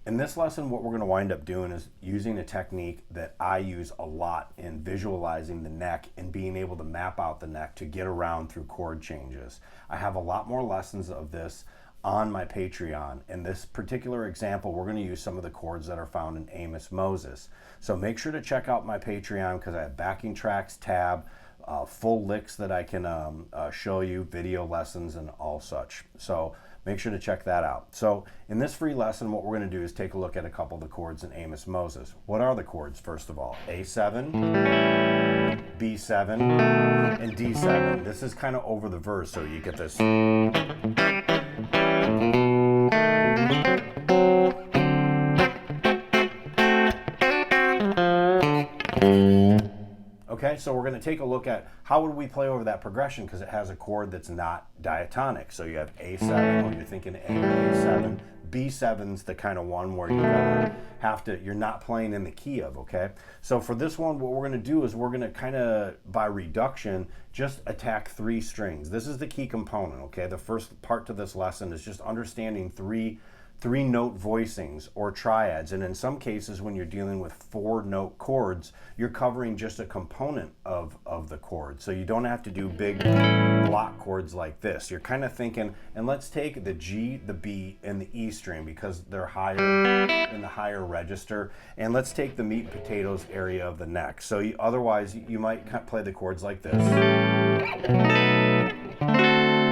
In this lesson, what we're going to wind up doing is using a technique that I use a lot in visualizing the neck and being able to map out the neck to get around through chord changes. I have a lot more lessons of this on my Patreon. In this particular example, we're going to use some of the chords that are found in Amos Moses. So make sure to check out my Patreon because I have backing tracks tab, full licks that I can show you, video lessons and all such. So make sure to check that out. So in this free lesson, what we're going to do is take a look at a couple of the chords in Amos Moses. What are the chords, first of all? A7, B7, and D7. This is kind of over the verse, so you get this. Okay, so we're going to take a look at how would we play over that progression because it has a chord that's not diatonic. So you have A7, or you're thinking A7, B7's the kind of one where you're not playing in the key of, okay? So for this one, what we're going to do is we're going to kind of, by reduction, just attack 3 strings. This is the key component, okay? The first part to this lesson is just understanding three note voicings or triads, and in some cases when you're dealing with 4-note chords, you're covering just a component of the chord, so you don't have to do big block chords like this. You're kind of thinking, and let's take the G, the B, and the E string because they're higher in the higher register, and let's take the meat and potatoes area of the neck. So otherwise you might play the chords like this.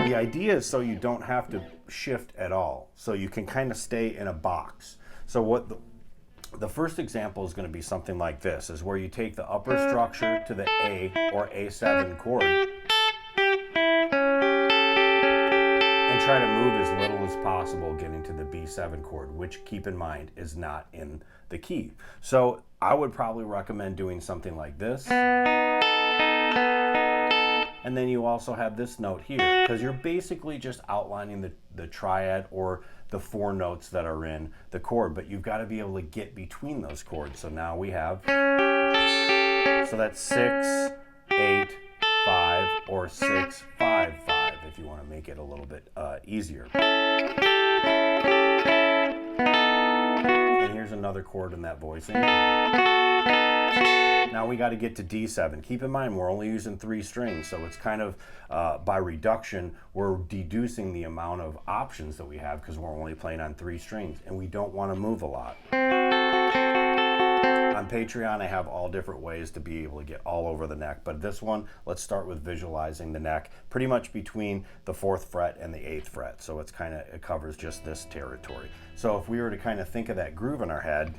The idea is so you don't have to shift at all, so you can kind of stay in a box. So what the first example is going to be something like this, is where you take the upper structure to the A or A7 chord and try to move as little as possible getting to the B7 chord, which, keep in mind, is not in the key. So I would probably recommend doing something like this. And then you also have this note here, because you're basically just outlining the triad or the 4 notes that are in the chord, but you've got to be able to get between those chords. So now we have, so that's 6, 8, 5, or 6, 5, 5, if you want to make it a little bit easier. And here's another chord in that voicing. Now we got to get to D7. Keep in mind, we're only using 3 strings, so it's kind of, by reduction, we're deducing the amount of options that we have because we're only playing on 3 strings, and we don't want to move a lot. On Patreon, I have all different ways to be able to get all over the neck, but this one, let's start with visualizing the neck pretty much between the 4th fret and the 8th fret, so it covers just this territory. So if we were to kind of think of that groove in our head,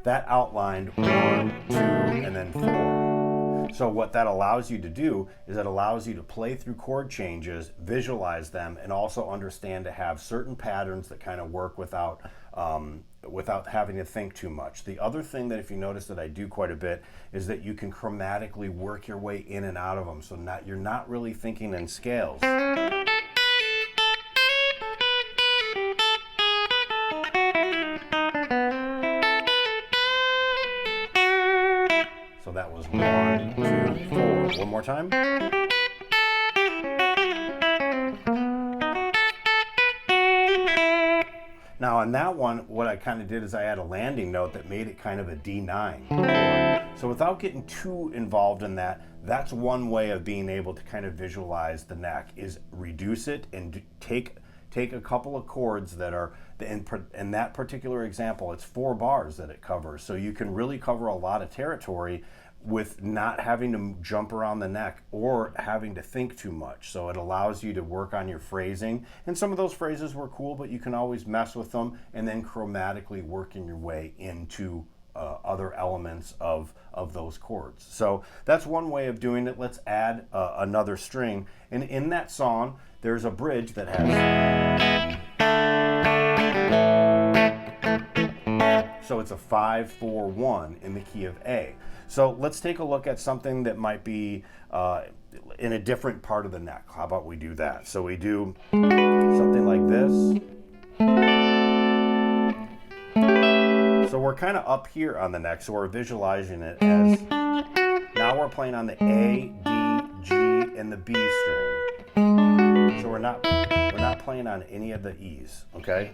that outlined 1, 2, and then 4. So what that allows you to do is it allows you to play through chord changes, visualize them, and also understand to have certain patterns that kind of work without having to think too much. The other thing that, if you notice, that I do quite a bit is that you can chromatically work your way in and out of them. So you're not really thinking in scales. So that was 1, 2, 4. One more time. Now on that one, what I kind of did is I had a landing note that made it kind of a D9 chord. So without getting too involved in that, that's one way of being able to kind of visualize the neck, is reduce it and take a couple of chords that are, in that particular example, it's 4 bars that it covers. So you can really cover a lot of territory with not having to jump around the neck or having to think too much. So it allows you to work on your phrasing. And some of those phrases were cool, but you can always mess with them and then chromatically working your way into other elements of those chords. So that's one way of doing it. Let's add another string. And in that song, there's a bridge that has, so it's a 5, 4, 1 in the key of A. So let's take a look at something that might be in a different part of the neck. How about we do that? So we do something like this. So we're kind of up here on the neck, so we're visualizing it as, now we're playing on the A, D, G, and the B string. So we're not playing on any of the E's, okay?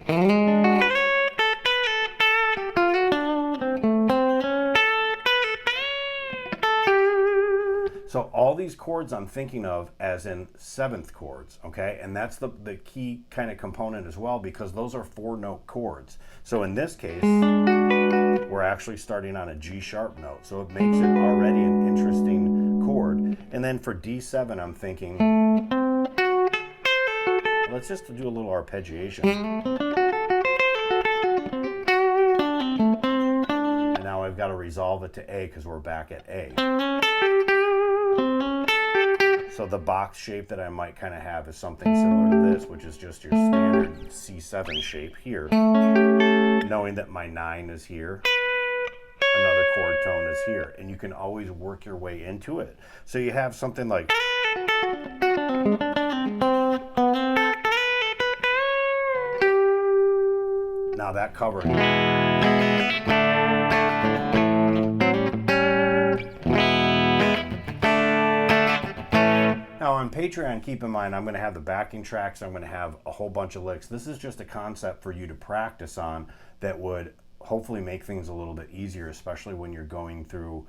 So all these chords I'm thinking of as in seventh chords, okay? And that's the key kind of component as well, because those are 4-note chords. So in this case, we're actually starting on a G sharp note. So it makes it already an interesting chord. And then for D7, I'm thinking, let's just do a little arpeggiation. And now I've got to resolve it to A because we're back at A. So the box shape that I might kind of have is something similar to this, which is just your standard C7 shape here. Knowing that my 9 is here, another chord tone is here, and you can always work your way into it. So you have something like... Now that cover... Now on Patreon, keep in mind, I'm going to have the backing tracks. I'm going to have a whole bunch of licks. This is just a concept for you to practice on that would hopefully make things a little bit easier, especially when you're going through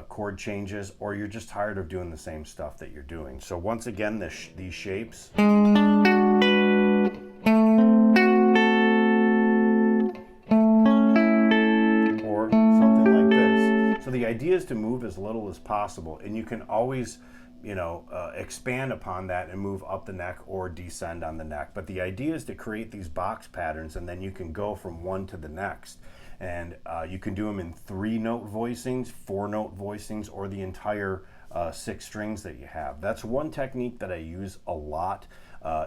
chord changes or you're just tired of doing the same stuff that you're doing. So once again, these shapes. Or something like this. So the idea is to move as little as possible, and you can always expand upon that and move up the neck or descend on the neck. But the idea is to create these box patterns, and then you can go from one to the next. And you can do them in 3-note voicings, 4-note voicings, or the entire 6 strings that you have. That's one technique that I use a lot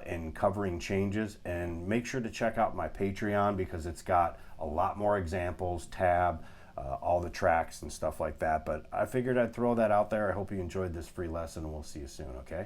in covering changes. And make sure to check out my Patreon because it's got a lot more examples, tab, all the tracks and stuff like that. But I figured I'd throw that out there. I hope you enjoyed this free lesson, and we'll see you soon, okay?